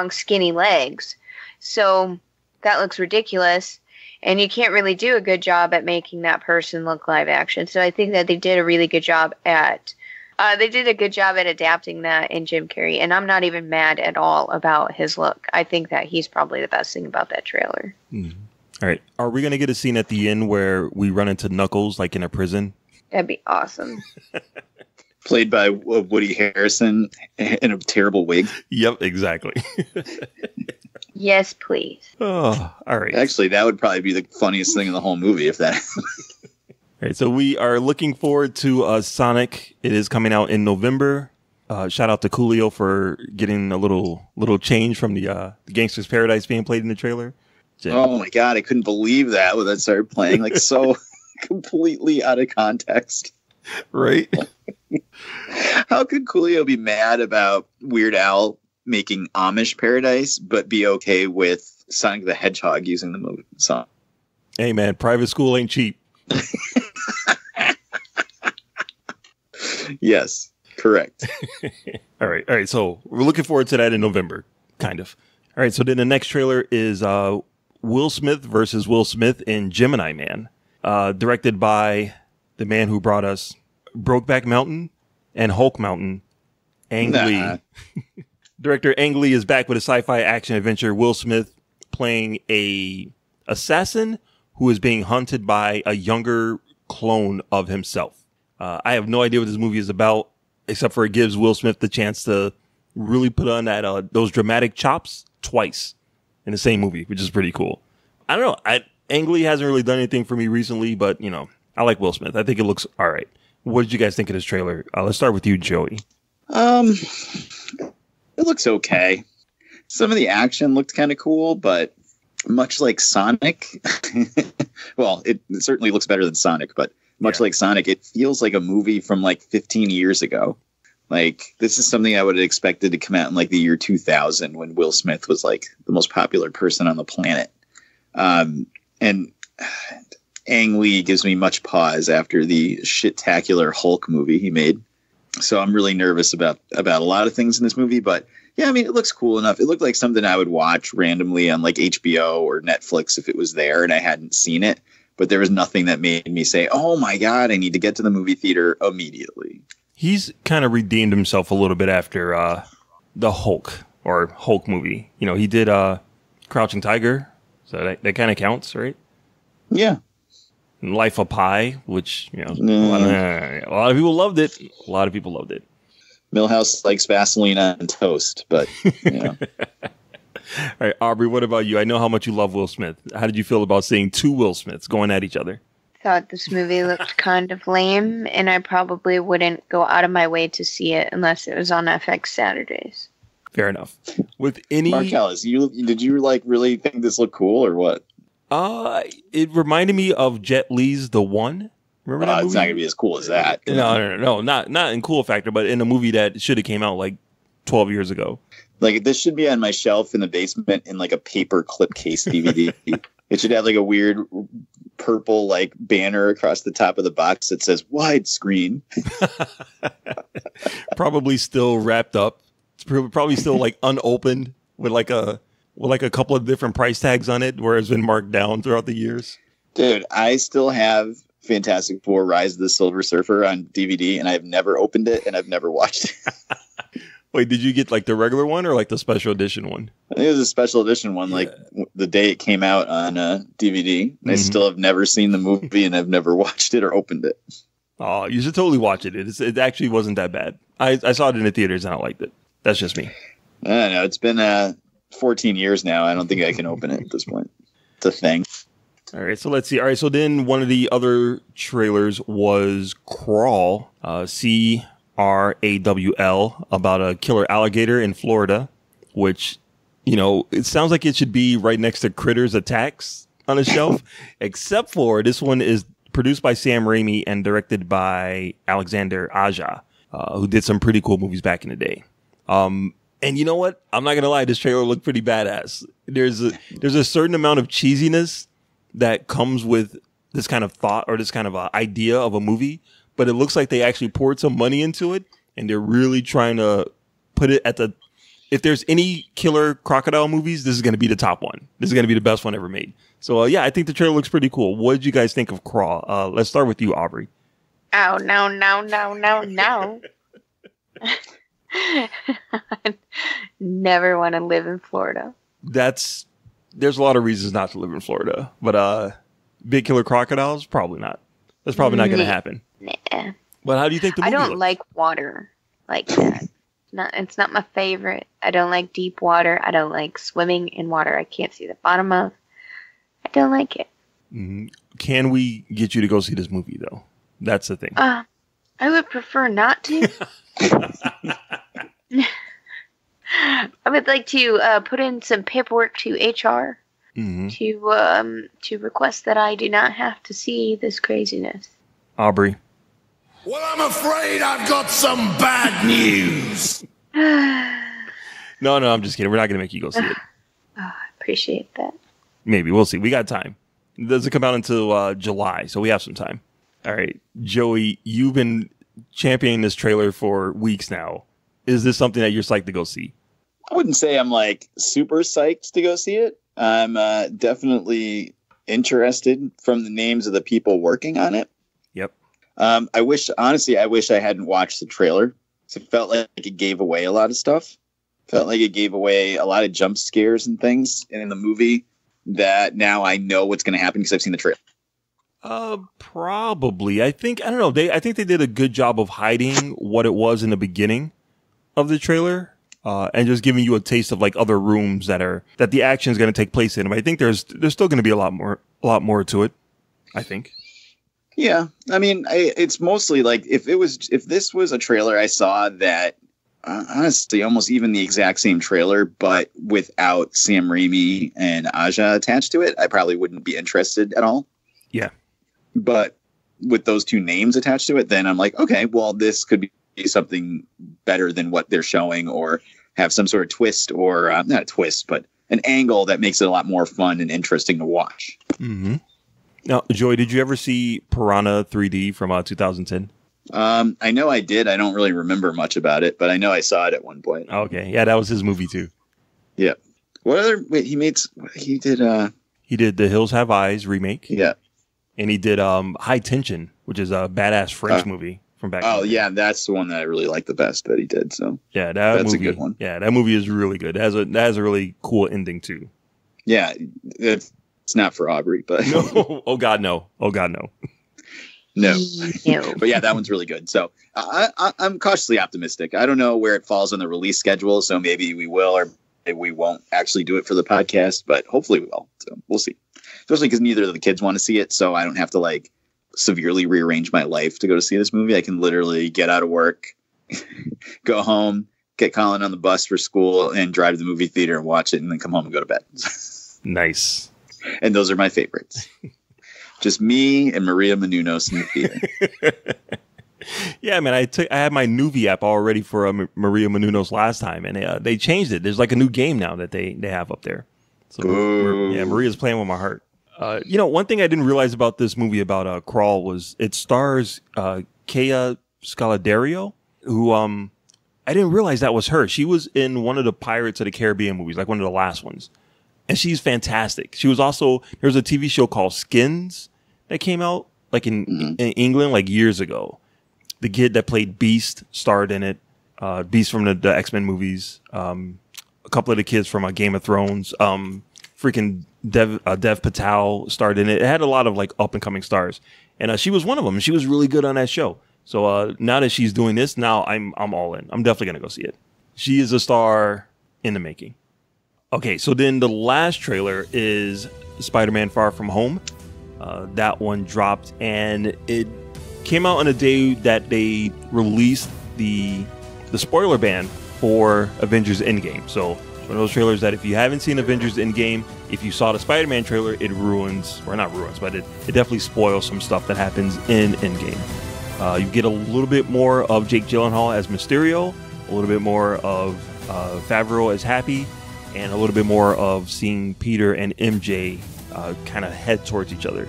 skinny legs. So that looks ridiculous. And you can't really do a good job at making that person look live action. So I think that they did a really good job at adapting that in Jim Carrey. And I'm not even mad at all about his look. I think that he's probably the best thing about that trailer. Mm. All right. Are we going to get a scene at the end where we run into Knuckles like in a prison? That'd be awesome. Played by Woody Harrelson in a terrible wig. Yep, exactly. Yes, please. Oh, all right. Actually, that would probably be the funniest thing in the whole movie if that happened. All right, so we are looking forward to Sonic. It is coming out in November. Shout out to Coolio for getting a little change from the Gangster's Paradise being played in the trailer. Oh my god, I couldn't believe that when that started playing, like so completely out of context. Right? How could Coolio be mad about Weird Al making Amish Paradise, but be okay with Sonic the Hedgehog using the movie song? Hey man, private school ain't cheap. Yes, correct. All right. So we're looking forward to that in November, kind of. All right. So then the next trailer is Will Smith versus Will Smith in Gemini Man, directed by the man who brought us Brokeback Mountain and Hulk Mountain, Ang Lee. Director Ang Lee is back with a sci-fi action adventure. Will Smith playing a assassin who is being hunted by a younger clone of himself. I have no idea what this movie is about, except for it gives Will Smith the chance to really put on that those dramatic chops twice in the same movie, which is pretty cool. I don't know. Ang Lee hasn't really done anything for me recently, but, I like Will Smith. I think it looks all right. What did you guys think of this trailer? Let's start with you, Joey. It looks okay. Some of the action looked kind of cool, but much like Sonic, well, it certainly looks better than Sonic, but much like Sonic, it feels like a movie from like 15 years ago. Like, this is something I would have expected to come out in like the year 2000 when Will Smith was like the most popular person on the planet. And Ang Lee gives me much pause after the shit-tacular Hulk movie he made. So I'm really nervous about a lot of things in this movie. But yeah, I mean, it looks cool enough. It looked like something I would watch randomly on like HBO or Netflix if it was there and I hadn't seen it. But there was nothing that made me say, oh my God, I need to get to the movie theater immediately. He's kind of redeemed himself a little bit after the Hulk movie. You know, he did Crouching Tiger. So that kind of counts, right? Yeah. Life of Pi, which, you know, a lot of people loved it. A lot of people loved it. Milhouse likes Vaseline on toast, but, you know. All right, Aubrey, what about you? I know how much you love Will Smith. How did you feel about seeing two Will Smiths going at each other? Thought this movie looked kind of lame, and I probably wouldn't go out of my way to see it unless it was on FX Saturdays. Fair enough. With any Marcellus, did you like really think this looked cool or what? It reminded me of Jet Li's The One. Remember that movie? It's not gonna be as cool as that. No, not in cool factor, but in a movie that should have came out like 12 years ago. Like this should be on my shelf in the basement in like a paper clip case DVD. It should have like a weird purple like banner across the top of the box that says widescreen. Probably still wrapped up. It's probably still like unopened with like a couple of different price tags on it where it's been marked down throughout the years. Dude, I still have Fantastic Four Rise of the Silver Surfer on DVD and I've never opened it and I've never watched it. Wait, did you get like the regular one or like the special edition one? I think it was a special edition one, like the day it came out on DVD. I still have never seen the movie and I've never watched it or opened it. Oh, you should totally watch it. It actually wasn't that bad. I saw it in the theaters and I liked it. That's just me. I don't know. It's been 14 years now. I don't think I can open it at this point. It's a thing. All right, so let's see. All right, so then one of the other trailers was Crawl, CRAWL, about a killer alligator in Florida, which, you know, it sounds like it should be right next to Critters Attacks on a shelf, except for this one is produced by Sam Raimi and directed by Alexander Aja, who did some pretty cool movies back in the day. And you know what? I'm not going to lie. This trailer looked pretty badass. There's a certain amount of cheesiness that comes with this kind of thought or this kind of idea of a movie, but it looks like they actually poured some money into it and they're really trying to put it at the, if there's any killer crocodile movies, this is going to be the top one. This is going to be the best one ever made. So yeah, I think the trailer looks pretty cool. What did you guys think of Crawl? Let's start with you, Aubrey. Oh, no. I never want to live in Florida. There's a lot of reasons not to live in Florida, but big killer crocodiles, probably not. That's probably not going to happen. Nah. But how do you think the movie looks? looks? Like water like that. It's not my favorite. I don't like deep water. I don't like swimming in water I can't see the bottom of. I don't like it. Mm-hmm. Can we get you to go see this movie, though? That's the thing. I would prefer not to. I would like to put in some paperwork to HR to request that I do not have to see this craziness. Aubrey. Well, I'm afraid I've got some bad news. No, I'm just kidding. We're not going to make you go see it. I appreciate that. Maybe. We'll see. We got time. It doesn't come out until July, so we have some time. All right. Joey, you've been championing this trailer for weeks now. Is this something that you're psyched to go see? I wouldn't say I'm like super psyched to go see it. I'm definitely interested from the names of the people working on it. Yep. I wish I hadn't watched the trailer. It felt like it gave away a lot of stuff. Felt like it gave away a lot of jump scares and things in the movie that now I know what's going to happen because I've seen the trailer. Probably. I think they did a good job of hiding what it was in the beginning of the trailer, and just giving you a taste of like other rooms that the action is going to take place in. But I think there's still going to be a lot more to it, I think. Yeah. I mean, it's mostly like if this was a trailer I saw that honestly almost even the exact same trailer, but without Sam Raimi and Aja attached to it, I probably wouldn't be interested at all. Yeah. But with those two names attached to it, then I'm like, okay, well, this could be something better than what they're showing, or have some sort of twist, or not a twist, but an angle that makes it a lot more fun and interesting to watch. Mm-hmm. Now, Joy, did you ever see Piranha 3D from 2010? I know I did. I don't really remember much about it, but I know I saw it at one point. Okay, yeah, that was his movie too. Yeah. What other? Wait, he did. He did The Hills Have Eyes remake. Yeah. And he did High Tension, which is a badass French movie from back. Oh yeah, that's the one that I really like the best that he did. So yeah, that's movie, a good one. Yeah, that movie is really good. That has a really cool ending too. Yeah, it's not for Aubrey, but no. Oh God, no. Oh God, no. No. But yeah, that one's really good. So I'm cautiously optimistic. I don't know where it falls on the release schedule, so maybe we will or maybe we won't actually do it for the podcast, but hopefully we will. So we'll see. Especially because neither of the kids want to see it, so I don't have to like severely rearrange my life to go to see this movie. I can literally get out of work, go home, get Colin on the bus for school, and drive to the movie theater and watch it, and then come home and go to bed. Nice. And those are my favorites. Just me and Maria Menounos in the theater. Yeah, man, I had my Nuvi app all ready for Maria Menounos last time, and they changed it. There's like a new game now that they have up there. So Maria's playing with my heart. One thing I didn't realize about this movie about Crawl was it stars Kea Scaladario, who I didn't realize that was her. She was in one of the Pirates of the Caribbean movies, like one of the last ones. And she's fantastic. She was also, there's a TV show called Skins that came out like in England like years ago. The kid that played Beast starred in it. Beast from the X-Men movies. A couple of the kids from Game of Thrones. Freaking Dev Patel starred in it. It had a lot of like up and coming stars. And she was one of them. She was really good on that show. So now that she's doing this, now I'm all in. I'm definitely going to go see it. She is a star in the making. Okay, so then the last trailer is Spider-Man Far From Home. That one dropped, and it came out on a day that they released the spoiler ban for Avengers Endgame. So one of those trailers that if you haven't seen Avengers Endgame, if you saw the Spider-Man trailer, it ruins, or not ruins, but it definitely spoils some stuff that happens in Endgame. You get a little bit more of Jake Gyllenhaal as Mysterio, a little bit more of Favreau as Happy, and a little bit more of seeing Peter and MJ kind of head towards each other.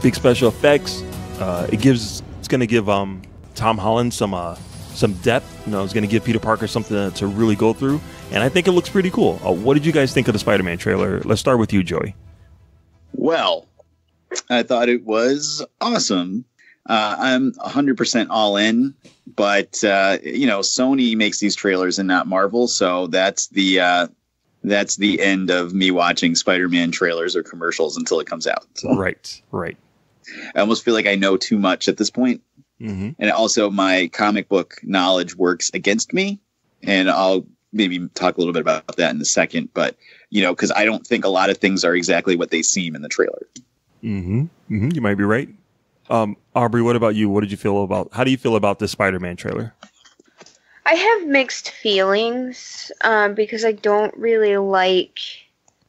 Big special effects. It's going to give Tom Holland some depth. It's going to give Peter Parker something to really go through, and I think it looks pretty cool. What did you guys think of the Spider-Man trailer? Let's start with you, Joey. Well, I thought it was awesome. I'm 100% all in, but Sony makes these trailers and not Marvel, so that's the end of me watching Spider-Man trailers or commercials until it comes out. So. Right. I almost feel like I know too much at this point. Mm-hmm. And also my comic book knowledge works against me. And I'll maybe talk a little bit about that in a second. But, because I don't think a lot of things are exactly what they seem in the trailer. Mm-hmm. Mm-hmm. You might be right. Aubrey, what about you? How do you feel about this Spider-Man trailer? I have mixed feelings because I don't really like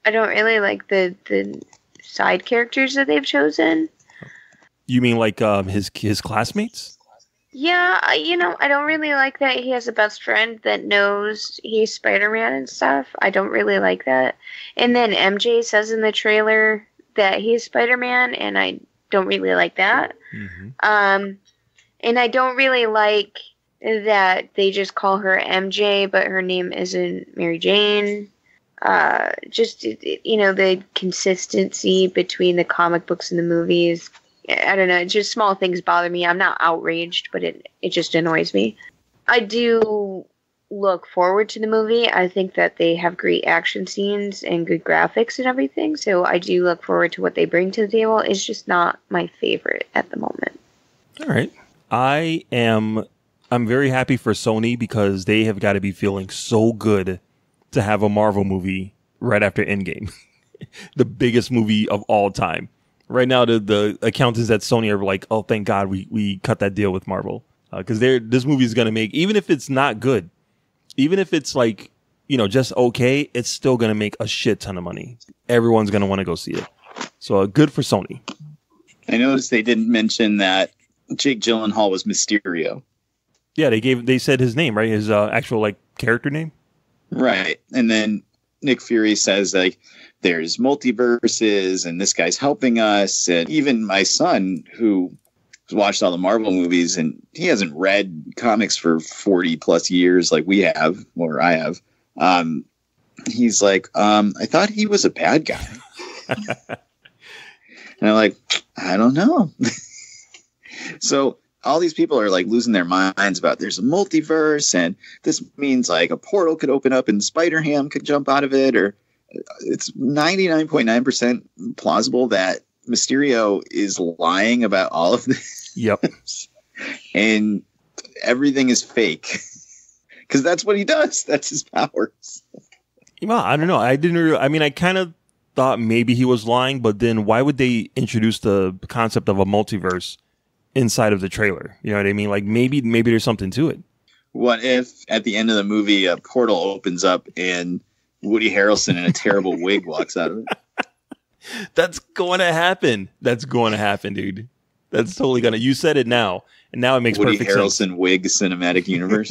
the side characters that they've chosen. You mean like his classmates? Yeah, I don't really like that he has a best friend that knows he's Spider-Man and stuff. I don't really like that. And then MJ says in the trailer that he's Spider-Man, and I don't really like that. Mm-hmm. And I don't really like that they just call her MJ, but her name isn't Mary Jane. The consistency between the comic books and the movies. I don't know. Just small things bother me. I'm not outraged, but it just annoys me. I do look forward to the movie. I think that they have great action scenes and good graphics and everything. So I do look forward to what they bring to the table. It's just not my favorite at the moment. All right. I'm very happy for Sony because they have got to be feeling so good to have a Marvel movie right after Endgame. The biggest movie of all time. Right now, the accountants at Sony are like, oh, thank God we cut that deal with Marvel. Because this movie is going to make, even if it's not good, even if it's like, just okay, it's still going to make a shit ton of money. Everyone's going to want to go see it. So good for Sony. I noticed they didn't mention that Jake Gyllenhaal was Mysterio. Yeah, they said his name, right? His actual character name. Right. And then Nick Fury says there's multiverses and this guy's helping us. And even my son, who watched all the Marvel movies, and he hasn't read comics for 40 plus years like we have, or I have. He's like, I thought he was a bad guy. And I'm like, I don't know. So all these people are like losing their minds about there's a multiverse, and this means like a portal could open up and Spider-Ham could jump out of it, or it's 99.9% plausible that Mysterio is lying about all of this. Yep. And everything is fake. Because that's what he does. That's his powers. Well, I don't know. I kind of thought maybe he was lying, but then why would they introduce the concept of a multiverse inside of the trailer? You know what I mean? Like maybe there's something to it. What if at the end of the movie a portal opens up and Woody Harrelson in a terrible wig walks out of it? That's going to happen. That's going to happen, dude. That's totally going to. You said it now, and now it makes Woody perfect sense. Woody Harrelson wig cinematic universe.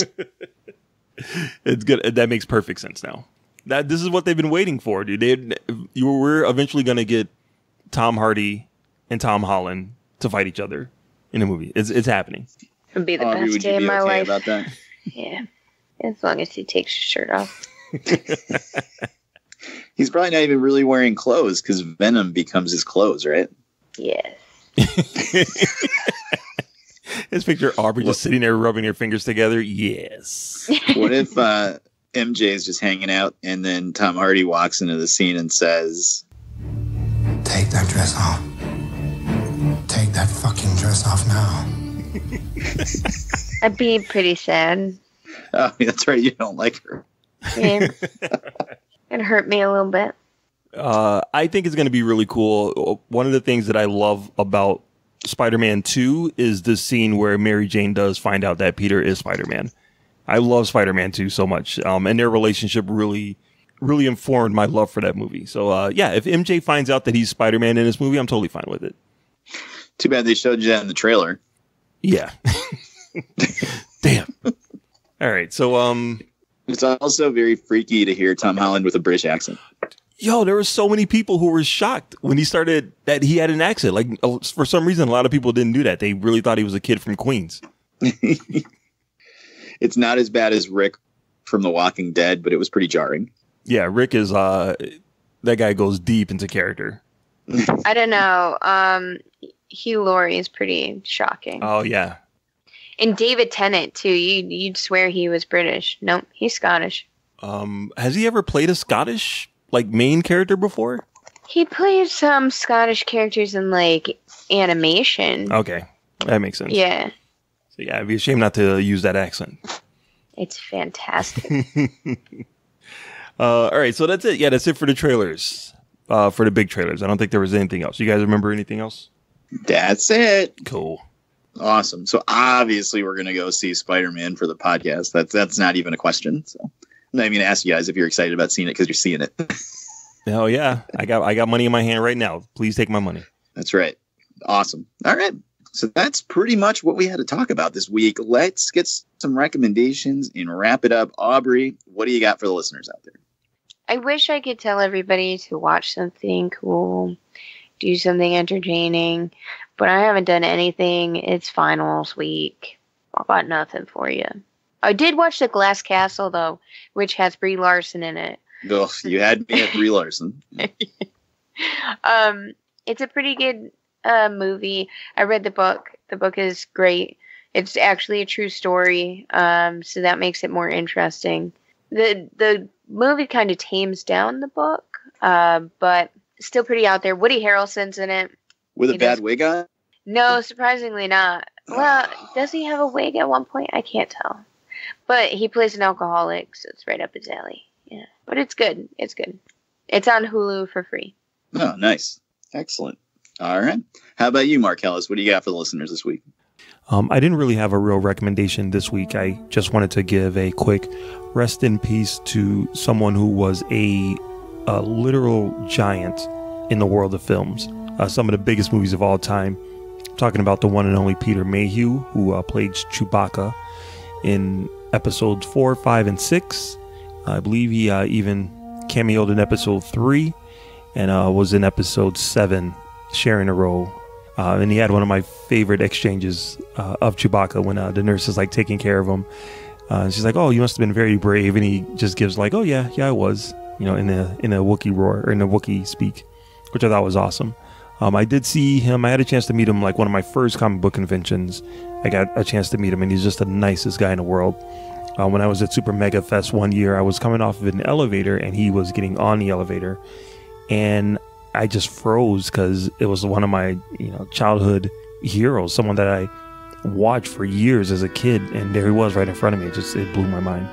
It's good. That makes perfect sense now. This is what they've been waiting for, dude. We're eventually going to get Tom Hardy and Tom Holland to fight each other in a movie. It's happening. It'd be the best day of my life. About that? Yeah, as long as he takes his shirt off. He's probably not even really wearing clothes because Venom becomes his clothes, right? Yes. His picture Aubrey just sitting there rubbing her fingers together. Yes. What if MJ is just hanging out and then Tom Hardy walks into the scene and says, "Take that dress off. Take that fucking dress off now." I'd be pretty sad. Oh, that's right. You don't like her. Yeah. It hurt me a little bit. I think it's going to be really cool. One of the things that I love about Spider-Man 2 is the scene where Mary Jane does find out that Peter is Spider-Man. I love Spider-Man 2 so much. And their relationship really, really informed my love for that movie. So, yeah, if MJ finds out that he's Spider-Man in this movie, I'm totally fine with it. Too bad they showed you that in the trailer. Yeah. Damn. All right. So, it's also very freaky to hear Tom Holland with a British accent. Yo, there were so many people who were shocked when he started that he had an accent. Like, for some reason, a lot of people didn't do that. They really thought he was a kid from Queens. It's not as bad as Rick from The Walking Dead, but it was pretty jarring. Yeah, Rick is, that guy goes deep into character. I don't know. Hugh Laurie is pretty shocking. Oh, yeah. And David Tennant, too. You'd swear he was British. Nope, he's Scottish. Has he ever played a Scottish, main character before? He plays some Scottish characters in, animation. Okay, that makes sense. Yeah. So, yeah, I'd be ashamed not to use that accent. It's fantastic. All right, so that's it. Yeah, that's it for the trailers. For the big trailers. I don't think there was anything else. You guys remember anything else? That's it. Cool. Awesome. So obviously we're going to go see Spider-Man for the podcast. That's not even a question. So I'm not even going to ask you guys if you're excited about seeing it because you're seeing it. Oh yeah. I got money in my hand right now. Please take my money. That's right. Awesome. All right. So that's pretty much what we had to talk about this week. Let's get some recommendations and wrap it up. Aubrey, what do you got for the listeners out there? I wish I could tell everybody to watch something cool, do something entertaining, but I haven't done anything. It's finals week. I've got nothing for you. I did watch The Glass Castle, though, which has Brie Larson in it. Oh, you had me at Brie Larson. It's a pretty good movie. I read the book. The book is great. It's actually a true story, so that makes it more interesting. The movie kind of tames down the book, but still pretty out there. Woody Harrelson's in it. With a bad wig on? No, surprisingly not. Well, does he have a wig at one point? I can't tell. But he plays an alcoholic, so it's right up his alley. Yeah, but it's good. It's good. It's on Hulu for free. Oh, nice. Excellent. All right. How about you, Mark Ellis? What do you got for the listeners this week? I didn't really have a real recommendation this week. I just wanted to give a quick rest in peace to someone who was a literal giant in the world of films. Some of the biggest movies of all time. I'm talking about the one and only Peter Mayhew, who played Chewbacca in episodes 4, 5, and 6. I believe he even cameoed in episode 3 and was in episode 7, sharing a role And he had one of my favorite exchanges of Chewbacca when the nurse is like taking care of him. She's like, "Oh, you must have been very brave," and he just gives like, "Oh yeah, I was," in a Wookiee roar or in a Wookiee speak, which I thought was awesome. I did see him. I had a chance to meet him like one of my first comic book conventions. I got a chance to meet him, and he's just the nicest guy in the world. When I was at Super Mega Fest one year, I was coming off of an elevator, and he was getting on the elevator, and I just froze because it was one of my childhood heroes, someone that I watched for years as a kid, and there he was right in front of me. It blew my mind.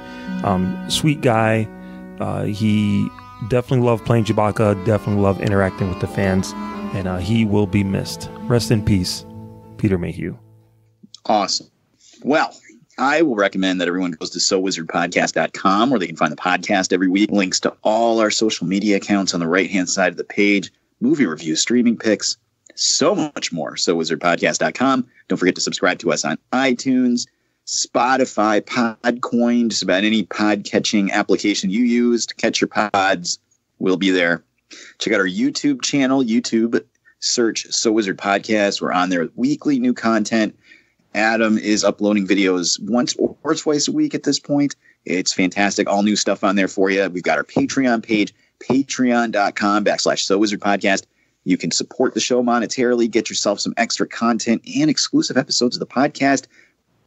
Sweet guy. He definitely loved playing Chewbacca, definitely loved interacting with the fans, and he will be missed. Rest in peace, Peter Mayhew. Awesome. Well, I will recommend that everyone goes to SoWizardPodcast.com, where they can find the podcast every week. Links to all our social media accounts on the right-hand side of the page, movie reviews, streaming picks, so much more. SoWizardPodcast.com. Don't forget to subscribe to us on iTunes, Spotify, Podcoin, just about any pod-catching application you use to catch your pods. We'll be there. Check out our YouTube channel. YouTube, search So Wizard Podcast. We're on there with weekly new content. Adam is uploading videos once or twice a week at this point. It's fantastic. All new stuff on there for you. We've got our Patreon page, patreon.com/SoWizardPodcast. You can support the show monetarily, get yourself some extra content and exclusive episodes of the podcast.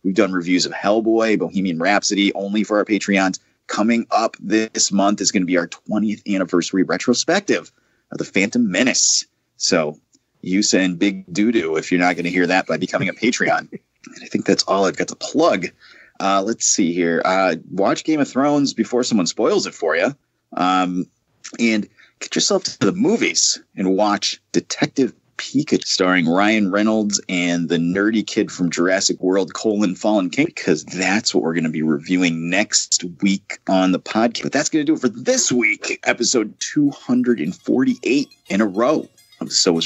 We've done reviews of Hellboy, Bohemian Rhapsody, only for our Patreons. Coming up this month is going to be our 20th anniversary retrospective of The Phantom Menace. So you send big doo-doo if you're not going to hear that by becoming a Patreon. And I think that's all I've got to plug. Let's see here. Watch Game of Thrones before someone spoils it for you. And get yourself to the movies and watch Detective Pikachu, starring Ryan Reynolds and the nerdy kid from Jurassic World, Fallen King, because that's what we're going to be reviewing next week on the podcast. But that's going to do it for this week, episode 248 in a row of So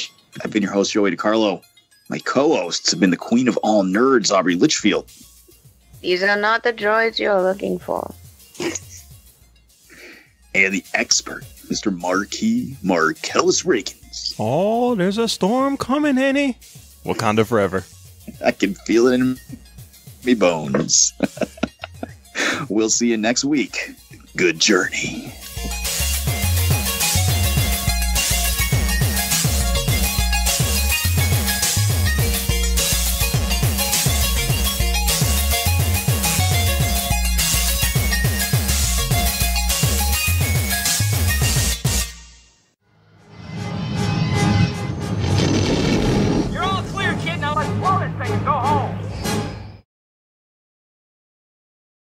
I've been your host, Joey DiCarlo. My co-hosts have been the queen of all nerds, Aubrey Litchfield. These are not the droids you're looking for. And the expert, Mr. Marquis Marcellus Reagans. Oh, there's a storm coming, Annie. Wakanda forever. I can feel it in me bones. We'll see you next week. Good journey.